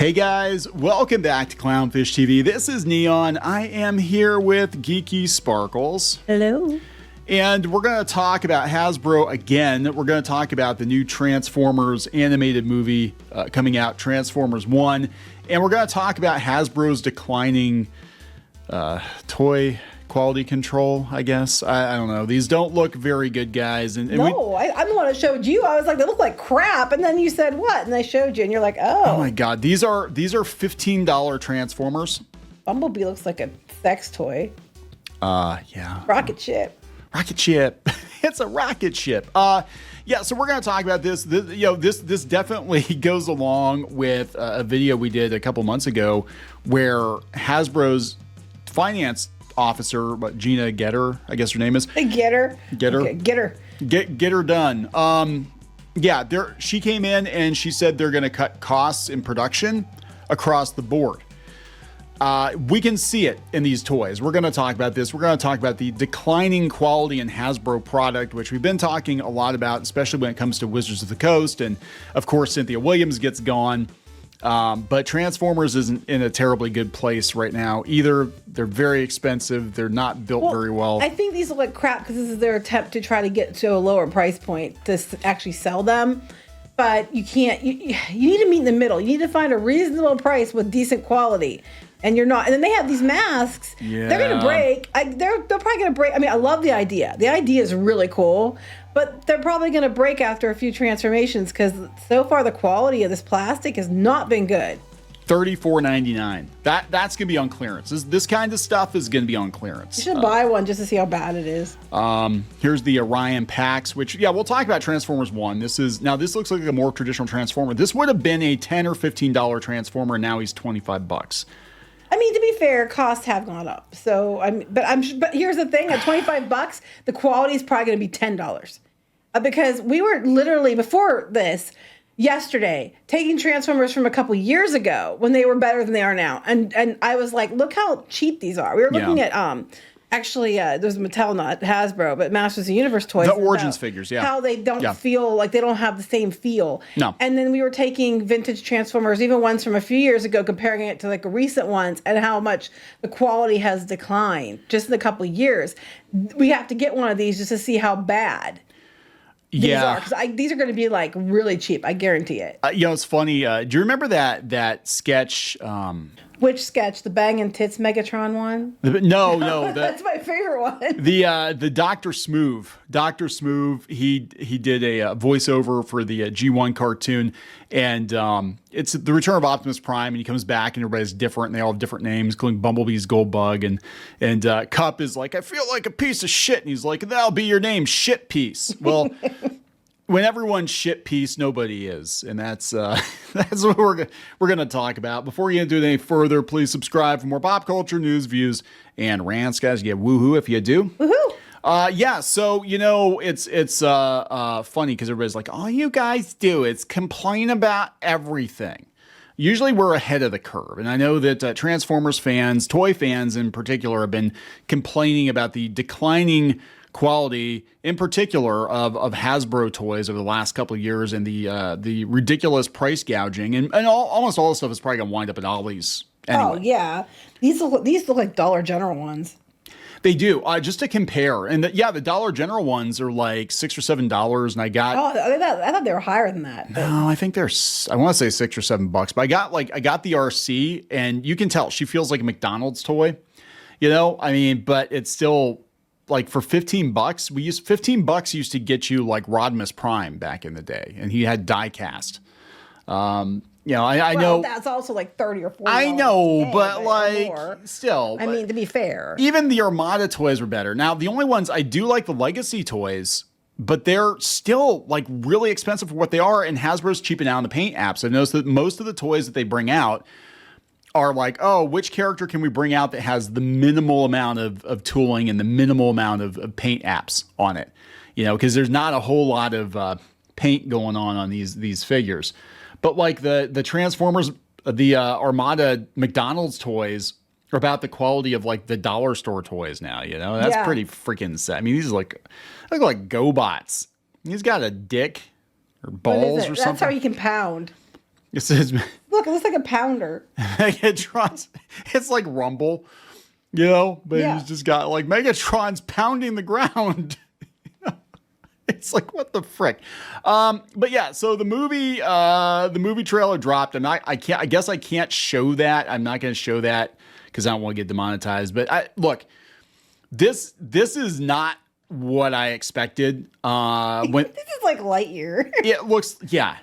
Hey guys, welcome back to Clownfish TV. This is Kneon. I am here with Geeky Sparkles. Hello. And we're going to talk about Hasbro again. We're going to talk about the new Transformers animated movie coming out, Transformers 1. And we're going to talk about Hasbro's declining toy quality control, I guess. I don't know. These don't look very good, guys. And I'm the one that showed you. I was like, they look like crap. And then you said what? And I showed you, and you're like, oh. Oh my God. These are $15 Transformers. Bumblebee looks like a sex toy. Yeah. Rocket ship. Rocket ship. It's a rocket ship. Yeah, so we're going to talk about this. This definitely goes along with a video we did a couple months ago where Hasbro's finance officer, Gina Getter, I guess her name is. Get her. Okay, get her done. Yeah, she came in and she said they're going to cut costs in production across the board. We can see it in these toys. We're going to talk about this. We're going to talk about the declining quality in Hasbro product, which we've been talking a lot about, especially when it comes to Wizards of the Coast. And of course, Cynthia Williams gets gone. But Transformers isn't in a terribly good place right now either. They're very expensive. They're not built very well. I think these look like crap because this is their attempt to try to get to a lower price point to actually sell them. But you can't. You need to meet in the middle. You need to find a reasonable price with decent quality. And you're not. And then they have these masks. Yeah. They're going to break. They're probably going to break. I mean, I love the idea. The idea is really cool. But they're probably going to break after a few transformations because so far the quality of this plastic has not been good. $34.99. That's going to be on clearance. This kind of stuff is going to be on clearance. You should buy one just to see how bad it is. Here's the Orion Packs, which, yeah, we'll talk about Transformers 1. This looks like a more traditional Transformer. This would have been a $10 or $15 Transformer, and now he's $25. I mean, to be fair, costs have gone up. So but here's the thing: at $25, the quality is probably going to be $10, because we were literally before this yesterday taking Transformers from a couple years ago when they were better than they are now, and I was like, look how cheap these are. We were looking at actually there's Mattel, not Hasbro, but Masters of the Universe toys. The Origins figures, yeah. How they don't feel like they don't have the same feel. No. And then we were taking vintage Transformers, even ones from a few years ago, comparing it to like recent ones, and how much the quality has declined just in a couple of years. We have to get one of these just to see how bad these are, because these are going to be like really cheap. I guarantee it. It's funny. Do you remember that sketch? Which sketch? The Bang and Tits Megatron one? No. That's my favorite one. The Dr. Smoove. Dr. Smoove, he did a voiceover for the G1 cartoon, and it's the return of Optimus Prime, and he comes back, and everybody's different, and they all have different names, including Bumblebee's Goldbug, and Cup is like, I feel like a piece of shit, and he's like, that'll be your name, Shit Piece. Well, when everyone's shit piece, nobody is, and that's what we're going to talk about. Before you do any further, please subscribe for more pop culture news, views, and rants, guys. You get woohoo if you do. Woohoo! Yeah. So it's funny because everybody's like, all you guys do is complain about everything. Usually we're ahead of the curve, and I know that Transformers fans, toy fans in particular, have been complaining about the declining quality, in particular, of Hasbro toys over the last couple of years, and the ridiculous price gouging, and almost all the stuff is probably gonna wind up at Ollie's anyway. Oh yeah, these look like Dollar General ones. They do. Just to compare, and the Dollar General ones are like $6 or $7, and I got. Oh, I thought they were higher than that. But. No, I think they're. I want to say $6 or $7, but I got the RC, and you can tell she feels like a McDonald's toy. I mean, but it's still. Like for $15, $15 used to get you like Rodimus Prime back in the day, and he had die cast. I know that's also like $30 or $40. I know, today, but like more. still. I mean, to be fair, even the Armada toys were better. Now, the only ones I do like the Legacy toys, but they're still like really expensive for what they are. And Hasbro's cheaping out on the paint apps. I've noticed that most of the toys that they bring out are like, oh, which character can we bring out that has the minimal amount of tooling and the minimal amount of paint apps on it? Because there's not a whole lot of paint going on these figures. But like the Transformers, the Armada McDonald's toys are about the quality of like the dollar store toys now. That's pretty freaking sad. I mean, these look like GoBots. He's got a dick or balls or something. That's how you can pound. It says Look, it looks like a pounder. Megatron's. It's like Rumble, but Yeah. he's just got like Megatron's pounding the ground. It's like, what the frick? But yeah, so the movie trailer dropped. I guess I can't show that. I'm not going to show that because I don't want to get demonetized. But look, this is not what I expected. This is like Lightyear. It looks, yeah.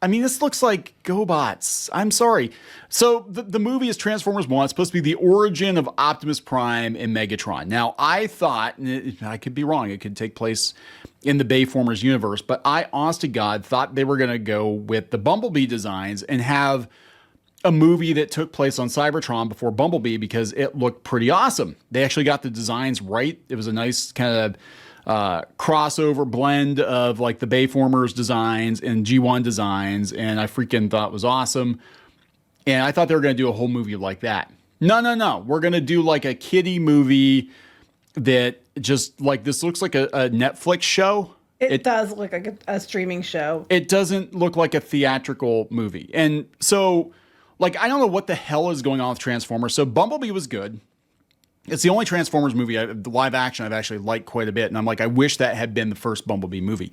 I mean, this looks like GoBots. I'm sorry. So the movie is Transformers 1. It's supposed to be the origin of Optimus Prime and Megatron. Now, I thought, and I could be wrong, it could take place in the Bayformers universe, but I, honest to God, thought they were going to go with the Bumblebee designs and have a movie that took place on Cybertron before Bumblebee because it looked pretty awesome. They actually got the designs right. It was a nice kind of crossover blend of like the Bayformers designs and G1 designs, and I freaking thought it was awesome. And I thought they were going to do a whole movie like that. No. We're going to do like a kiddie movie that just like, this looks like a Netflix show. It does look like a streaming show. It doesn't look like a theatrical movie. And so, like, I don't know what the hell is going on with Transformers. So Bumblebee was good. It's the only Transformers movie, the live action, I've actually liked quite a bit. And I'm like, I wish that had been the first Bumblebee movie.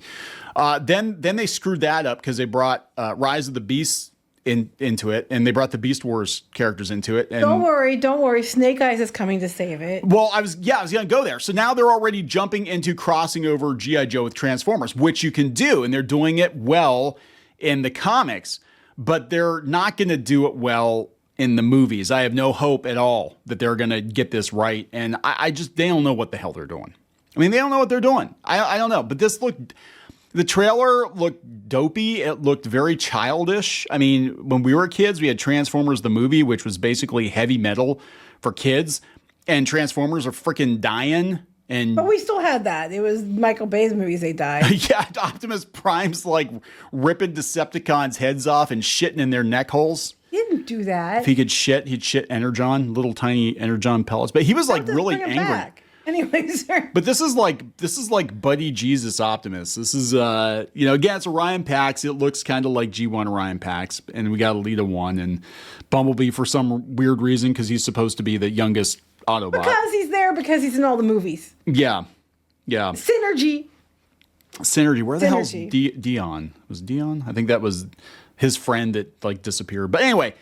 Then they screwed that up because they brought Rise of the Beasts into it, and they brought the Beast Wars characters into it. And Don't worry. Snake Eyes is coming to save it. well, I was going to go there. So now they're already jumping into crossing over G.I. Joe with Transformers, which you can do, and they're doing it well in the comics, but they're not going to do it well in the movies. I have no hope at all that they're going to get this right, and they don't know what the hell they're doing. I mean, they don't know what they're doing. I don't know, but the trailer looked dopey. It looked very childish. I mean, when we were kids, we had Transformers the movie, which was basically heavy metal for kids, and Transformers are freaking dying. But we still had that. It was Michael Bay's movies. They died. Yeah, Optimus Prime's like ripping Decepticons' heads off and shitting in their neck holes. He didn't do that. If he could shit, he'd shit Energon, little tiny Energon pellets. But he was like really Bring him angry. back. Anyways, But this is like Buddy Jesus Optimus. This is again, it's Orion Packs. It looks kind of like G1 Orion Packs, and we got Alita 1 and Bumblebee for some weird reason because he's supposed to be the youngest Autobot. because he's there because he's in all the movies. Yeah. Synergy. Where the hell's Synergy. Dion? Was Dion? I think that was his friend that like disappeared. But anyway,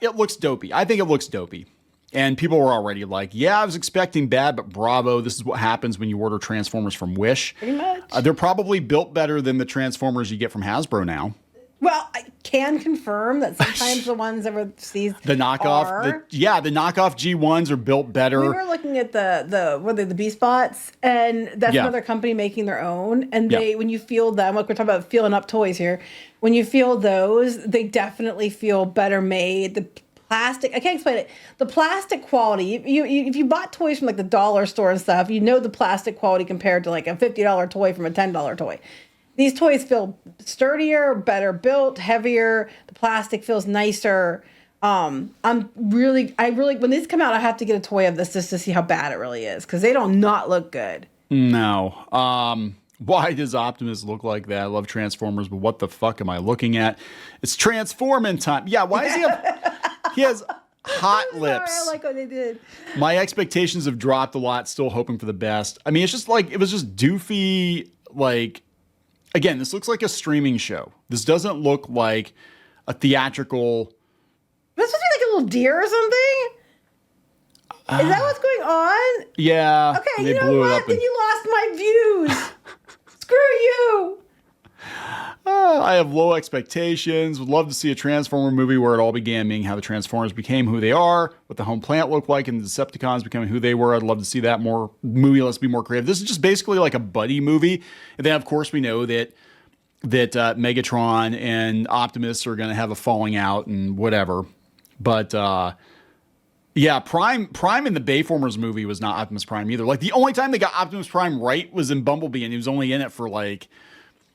it looks dopey. I think it looks dopey. And people were already like, yeah, I was expecting bad, but bravo. This is what happens when you order Transformers from Wish. Pretty much. They're probably built better than the Transformers you get from Hasbro now. Well, I can confirm that sometimes the ones overseas The knockoff, the knockoff G1s are built better. We were looking at the Beast Bots, and that's another company making their own. And when you feel them, like we're talking about feeling up toys here, when you feel those, they definitely feel better made. The plastic, I can't explain it. The plastic quality, if you bought toys from like the dollar store and stuff, you know the plastic quality compared to like a $50 toy from a $10 toy. These toys feel sturdier, better built, heavier. The plastic feels nicer. I really, when these come out, I have to get a toy of this just to see how bad it really is because they don't not look good. No. Why does Optimus look like that? I love Transformers, but what the fuck am I looking at? It's transforming time. Yeah, why does he has hot lips? Sorry, I like what they did. My expectations have dropped a lot, still hoping for the best. I mean, it's just like, it was just doofy, like, again, this looks like a streaming show. This doesn't look like a theatrical. This supposed to be like a little deer or something? Is that what's going on? Yeah. Okay, you know what? Then you lost my views. Screw you. I have low expectations. Would love to see a Transformer movie where it all began, being how the Transformers became who they are, what the home planet looked like, and the Decepticons becoming who they were. I'd love to see that more movie. Let's be more creative. This is just basically like a buddy movie. And then, of course, we know that Megatron and Optimus are going to have a falling out and whatever. But yeah, Prime in the Bayformers movie was not Optimus Prime either. Like the only time they got Optimus Prime right was in Bumblebee, and he was only in it for like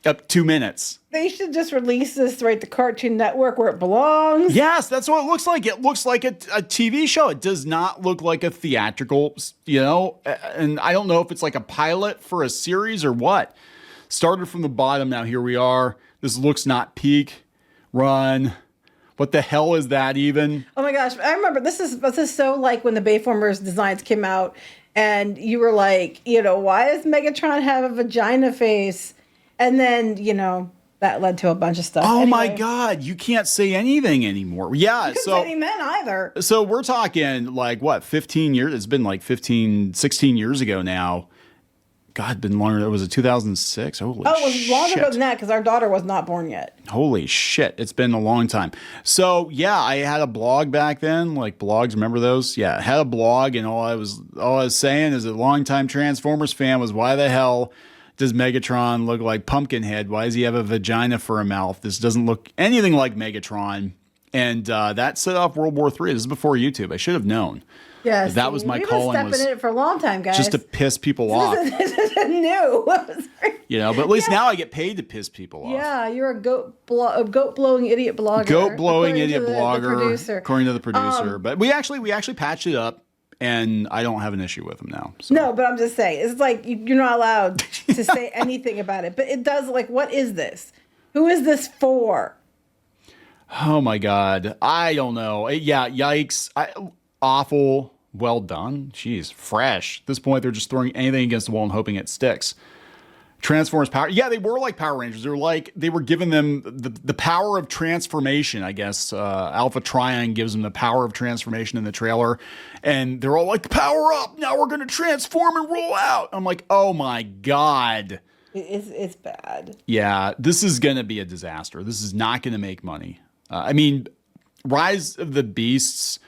up 2 minutes. They should just release this right to Cartoon Network where it belongs. Yes, that's what it looks like. It looks like a TV show. It does not look like a theatrical, and I don't know if it's like a pilot for a series or what. Started from the bottom, now here we are. This looks not peak. Run. What the hell is that even? Oh my gosh, I remember this is so like when the Bayformers designs came out, and you were like, why does Megatron have a vagina face? And then that led to a bunch of stuff. Oh anyway. my God, you can't say anything anymore. Yeah, You couldn't say any men either. So we're talking like what, 15 years? It's been like 15, 16 years ago now. God, been longer. It was 2006. Holy shit. Oh, it was longer ago than that because our daughter was not born yet. Holy shit. It's been a long time. So yeah, I had a blog back then, like blogs. Remember those? Yeah, I had a blog, and all I was saying as a longtime Transformers fan was, why the hell does Megatron look like Pumpkinhead? Why does he have a vagina for a mouth? This doesn't look anything like Megatron. And that set off World War III. This is before YouTube. I should have known. Yes, that was my calling. We've been stepping in it for a long time, guys. Just to piss people off. This isn't new. But at least now I get paid to piss people off. Yeah, you're a goat blowing idiot blogger. Goat blowing idiot the blogger. Producer. According to the producer. But we actually patched it up, and I don't have an issue with him now. So. No, but I'm just saying, it's like you're not allowed to say anything about it. But it does, like, what is this? Who is this for? Oh my God. I don't know. Yeah, yikes. Awful. Well done. Jeez, fresh. At this point, they're just throwing anything against the wall and hoping it sticks. Transformers power. Yeah, they were like Power Rangers. They were giving them the power of transformation, I guess. Alpha Trion gives them the power of transformation in the trailer. And they're all like, power up. Now we're going to transform and roll out. I'm like, oh my God. It's bad. Yeah, this is going to be a disaster. This is not going to make money. Rise of the Beasts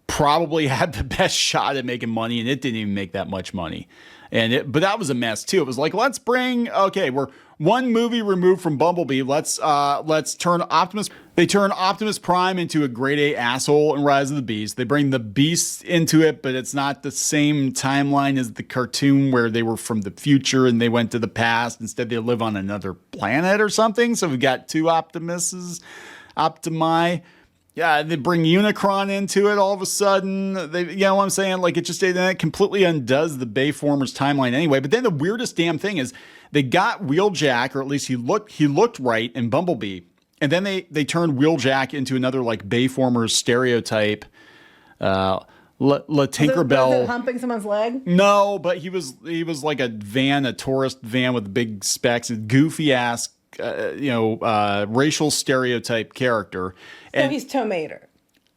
probably had the best shot at making money, and it didn't even make that much money. But that was a mess too. It was like, we're one movie removed from Bumblebee. Let's turn Optimus. They turn Optimus Prime into a grade A asshole in Rise of the Beast. They bring the Beast into it, but it's not the same timeline as the cartoon where they were from the future and they went to the past. Instead, they live on another planet or something. So we've got two Optimi. Yeah, they bring Unicron into it all of a sudden. You know what I'm saying? Like, it completely undoes the Bayformers timeline anyway. But then the weirdest damn thing is they got Wheeljack, or at least he looked right in Bumblebee. And then they turned Wheeljack into another like Bayformers stereotype. Tinkerbell. Was it humping someone's leg? No, but he was like a tourist van with big specs, a goofy ass racial stereotype character. So he's Tomater.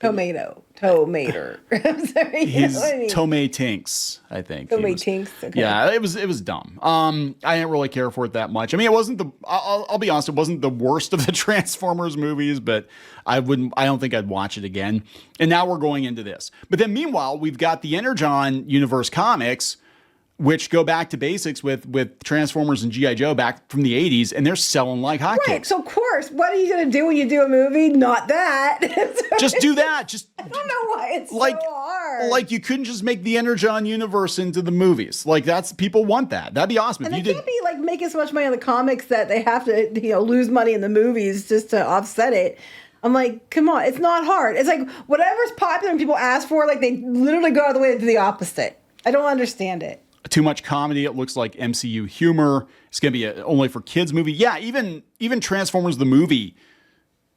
I'm sorry. He's Tomei-Tinks, I think. Tomei-Tinks. Okay. Yeah, it was dumb. I didn't really care for it that much. I mean, it wasn't I'll be honest, it wasn't the worst of the Transformers movies, but I don't think I'd watch it again. And now we're going into this. But then meanwhile, we've got the Energon Universe comics, which go back to basics with Transformers and G.I. Joe back from the 80s, and they're selling like hotcakes. Right, so of course, what are you going to do when you do a movie? Not that. Just do that. I don't know why it's so hard. Like, you couldn't just make the Energon universe into the movies. Like, people want that. That'd be awesome. And they can't be, like, making so much money on the comics that they have to, lose money in the movies just to offset it. I'm like, come on, it's not hard. It's like, whatever's popular and people ask for, like, they literally go out of the way to do the opposite. I don't understand it. Too much comedy. It looks like MCU humor. It's going to be only for kids movie. Yeah, even Transformers the movie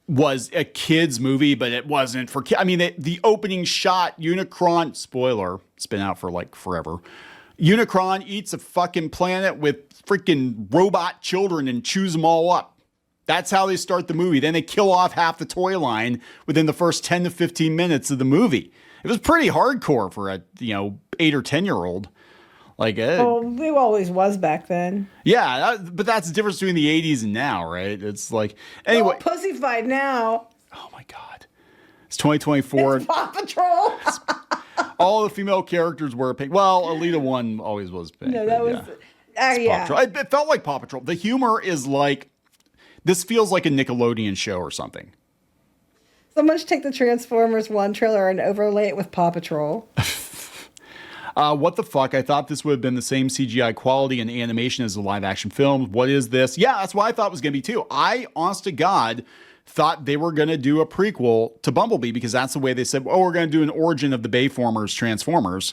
was a kids movie, but it wasn't for kids. I mean, the opening shot, Unicron, spoiler, it's been out for like forever. Unicron eats a fucking planet with freaking robot children and chews them all up. That's how they start the movie. Then they kill off half the toy line within the first 10 to 15 minutes of the movie. It was pretty hardcore for a 8 or 10-year-old. Like, it always was back then. Yeah, but that's the difference between the 80s and now, right? It's like, anyway. Pussy fight now. Oh my God. It's 2024. It's Paw Patrol. All the female characters were pink. Well, Alita 1 always was pink. No, that was, yeah. It felt like Paw Patrol. The humor is like, this feels like a Nickelodeon show or something. Someone should take the Transformers 1 trailer and overlay it with Paw Patrol. What the fuck? I thought this would have been the same CGI quality and animation as the live action film. What is this? Yeah, that's what I thought it was going to be too. I, honest to God, thought they were going to do a prequel to Bumblebee because that's the way they said, we're going to do an origin of the Bayformers Transformers.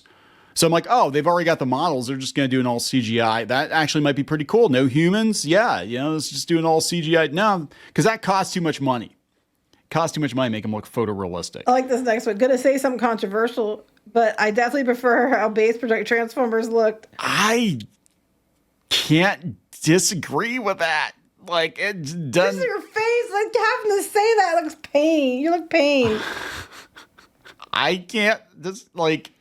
So I'm like, they've already got the models. They're just going to do an all CGI. That actually might be pretty cool. No humans. Yeah, let's just do an all CGI. No, because that costs too much money. cost too much money, make them look photorealistic. I like this next one. Gonna say something controversial, but I definitely prefer how base project Transformers looked. I can't disagree with that. Like, it doesn't. This is your face. Like, having to say that looks pain. You look pain. I can't just like.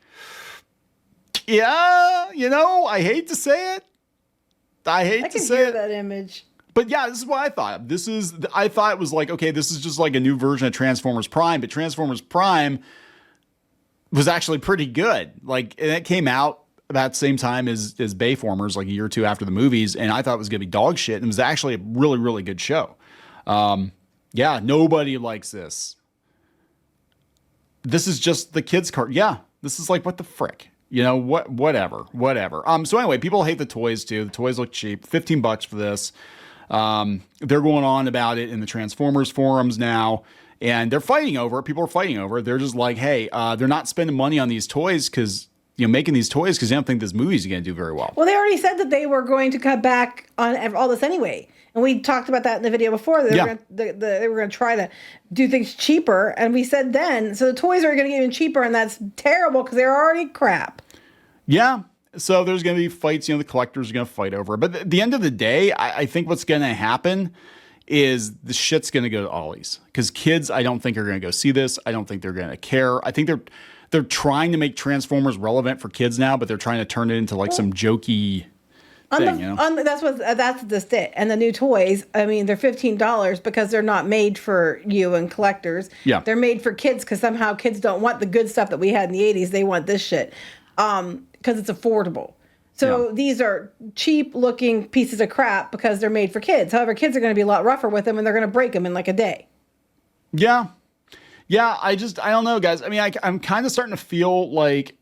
Yeah, you know, I hate to say it. I can hear that image. But yeah, this is what I thought. I thought it was like, okay, this is just like a new version of Transformers Prime, but Transformers Prime was actually pretty good. Like, and it came out about the same time as Bayformers, like a year or two after the movies, and I thought it was going to be dog shit, and it was actually a really, really good show. Yeah, nobody likes this. This is just the kids' cart. Yeah, this is like, what the frick? You know, whatever. So anyway, people hate the toys too. The toys look cheap. $15 for this. They're going on about it in the Transformers forums now, and they're fighting over it. People are fighting over it. They're just like, hey, they're not spending money on these toys because, you know, making these toys because they don't think this movie's going to do very well. Well, they already said that they were going to cut back on all this anyway. And we talked about that in the video before. They were going to try to do things cheaper. And we said then, so the toys are going to get even cheaper, and that's terrible because they're already crap. Yeah. So there's going to be fights, you know, the collectors are going to fight over it. But at the end of the day, I think what's going to happen is the shit's going to go to Ollie's. Because kids, I don't think are going to go see this. I don't think they're going to care. I think they're trying to make Transformers relevant for kids now, but they're trying to turn it into like some jokey thing, you know? That's just it. And the new toys, I mean, they're $15 because they're not made for you and collectors. Yeah. They're made for kids because somehow kids don't want the good stuff that we had in the 80s. They want this shit. Because it's affordable. So these are cheap looking pieces of crap because they're made for kids. However, kids are going to be a lot rougher with them, and they're going to break them in like a day. Yeah. Yeah, I don't know, guys. I mean, I'm kind of starting to feel like,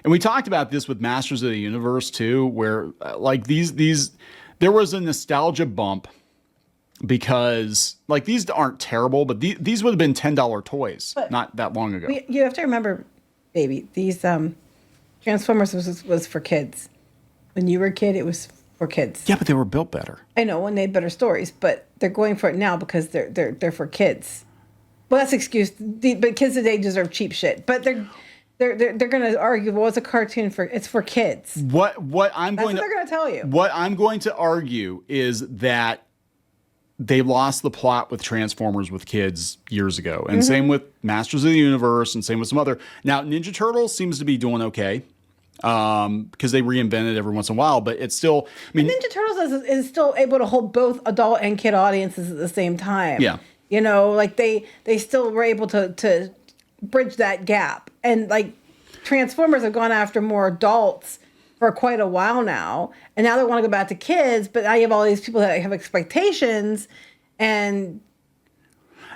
and we talked about this with Masters of the Universe too, where like these, there was a nostalgia bump because like these aren't terrible, but these would have been $10 toys not that long ago. You have to remember, baby, these Transformers was for kids. When you were a kid, it was for kids. Yeah, but they were built better. I know, and they had better stories, but they're going for it now because they're for kids. Well, that's an excuse. But kids today deserve cheap shit. But they're going to argue, well, it's a cartoon it's for kids. That's what they're going to tell you. What I'm going to argue is that they lost the plot with Transformers with kids years ago. And same with Masters of the Universe and same with some other. Now, Ninja Turtles seems to be doing okay because they reinvent it every once in a while. But it's still... I mean, Ninja Turtles is still able to hold both adult and kid audiences at the same time. Yeah. You know, like they still were able to bridge that gap. And like Transformers have gone after more adults for quite a while now, and now they want to go back to kids, but now you have all these people that have expectations, and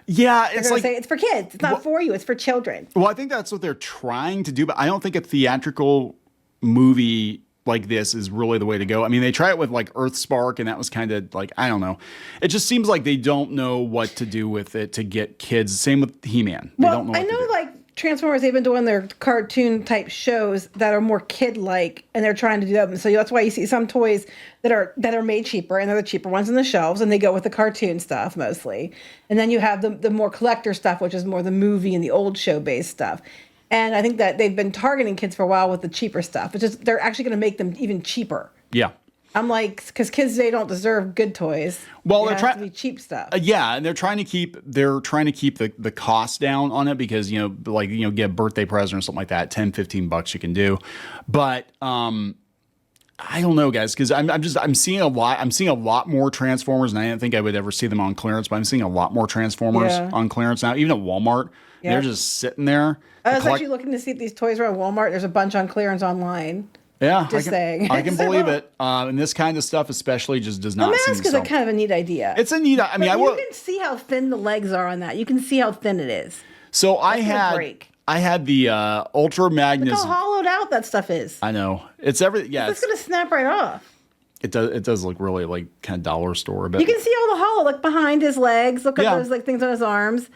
yeah, it's like say it's for kids. It's not for you. It's for children. Well, I think that's what they're trying to do, but I don't think a theatrical movie like this is really the way to go. I mean, they try it with like Earthspark, and that was kind of like, I don't know. It just seems like they don't know what to do with it to get kids. Same with He-Man. They don't know what I know to do. like Transformers, they've been doing their cartoon type shows that are more kid like, and they're trying to do that. And so that's why you see some toys that are made cheaper, and they're the cheaper ones on the shelves, and they go with the cartoon stuff mostly. And then you have the more collector stuff, which is more the movie and the old show based stuff. And I think that they've been targeting kids for a while with the cheaper stuff. It's just they're actually going to make them even cheaper. Yeah. I'm like, because kids today don't deserve good toys. Well, they're trying to be cheap stuff. Yeah, and they're trying to keep the cost down on it because, you know, like, you know, get a birthday present or something like that, $10-15 you can do. But I don't know, guys, because I'm seeing a lot more Transformers, and I didn't think I would ever see them on clearance, but I'm seeing a lot more Transformers on clearance now, even at Walmart. Yeah. They're just sitting there. I was actually looking to see if these toys were at Walmart. There's a bunch on clearance online. Yeah, just saying. I can believe it. And this kind of stuff especially just does not seem mask is a kind of a neat idea. It's a neat... I mean, you can see how thin the legs are on that. You can see how thin it is. So I had the Ultra Magnus... Look how hollowed out that stuff is. I know. It's everything. Yeah, it's going to snap right off. It does look really like kind of dollar store a bit. You can see all the hollow, like behind his legs. Look at those like things on his arms.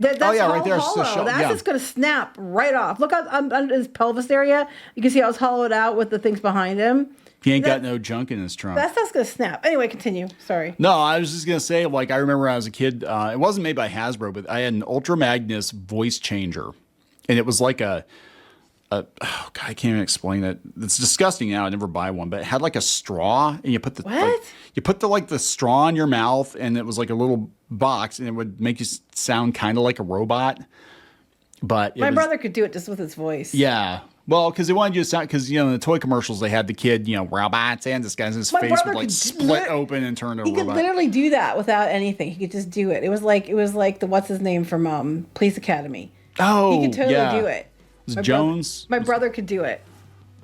That's right there. Hollow. That's just going to snap right off. Look on his pelvis area. You can see how it's hollowed out with the things behind him. He ain't got no junk in his trunk. That stuff's gonna snap. Anyway, continue. Sorry. No, I was just gonna say, like, I remember when I was a kid. It wasn't made by Hasbro, but I had an Ultra Magnus voice changer, and it was like oh God, I can't even explain it. It's disgusting now. I never buy one, but it had like a straw, and you put the the straw in your mouth, and it was like a little box, and it would make you sound kind of like a robot. But my brother could do it just with his voice. Yeah. Well, because they wanted you to sound, because, in the toy commercials, they had the kid, robots, and this guy's his face would like split open and turn to a robot. He could literally do that without anything. He could just do it. It was like the what's his name from Police Academy. Oh, he could totally do it. Was it Jones? My brother could do it.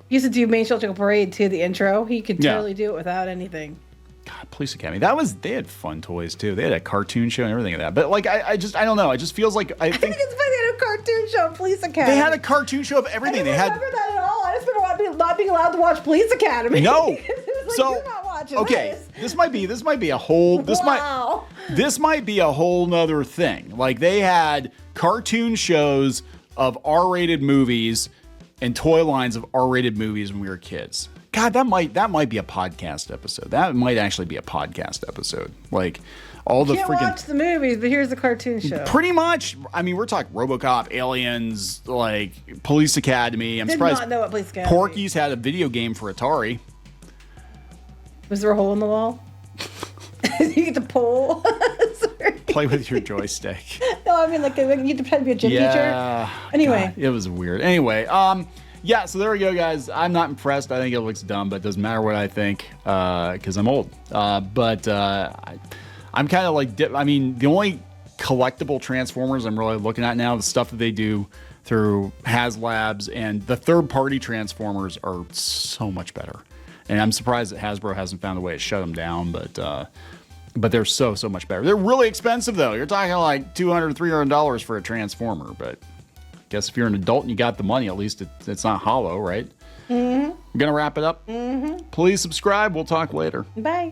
He used to do Main Street Parade too. The intro, he could totally do it without anything. God, Police Academy. They had fun toys too. They had a cartoon show and everything like that. But like, I don't know. It just feels like I think it's funny. They had a cartoon show, Police Academy. They had a cartoon show of everything. I don't remember that at all. I just remember not being allowed to watch Police Academy. No. Like, so you're not watching this might be a whole. This might be a whole nother thing. Like they had cartoon shows of R-rated movies and toy lines of R-rated movies when we were kids. God, that might be a podcast episode. That might actually be a podcast episode. Like all the can't watch the movies, but here's the cartoon show. Pretty much. I mean, we're talking RoboCop, Aliens, like Police Academy. I'm surprised. Did not know what Police Academy. Porky's had a video game for Atari. Was there a hole in the wall? You get to pull. Play with your joystick. No, I mean like you pretend to be a gym teacher. Anyway, God, it was weird. Anyway, yeah, so there we go, guys. I'm not impressed. I think it looks dumb, but it doesn't matter what I think because I'm old. I'm kind of like, the only collectible Transformers I'm really looking at now, the stuff that they do through HasLabs and the third-party Transformers are so much better. And I'm surprised that Hasbro hasn't found a way to shut them down, but they're so much better. They're really expensive, though. You're talking like $200, $300 for a Transformer, but guess if you're an adult and you got the money, at least it's not hollow, right? Mm-hmm. We're going to wrap it up. Mm-hmm. Please subscribe. We'll talk later. Bye.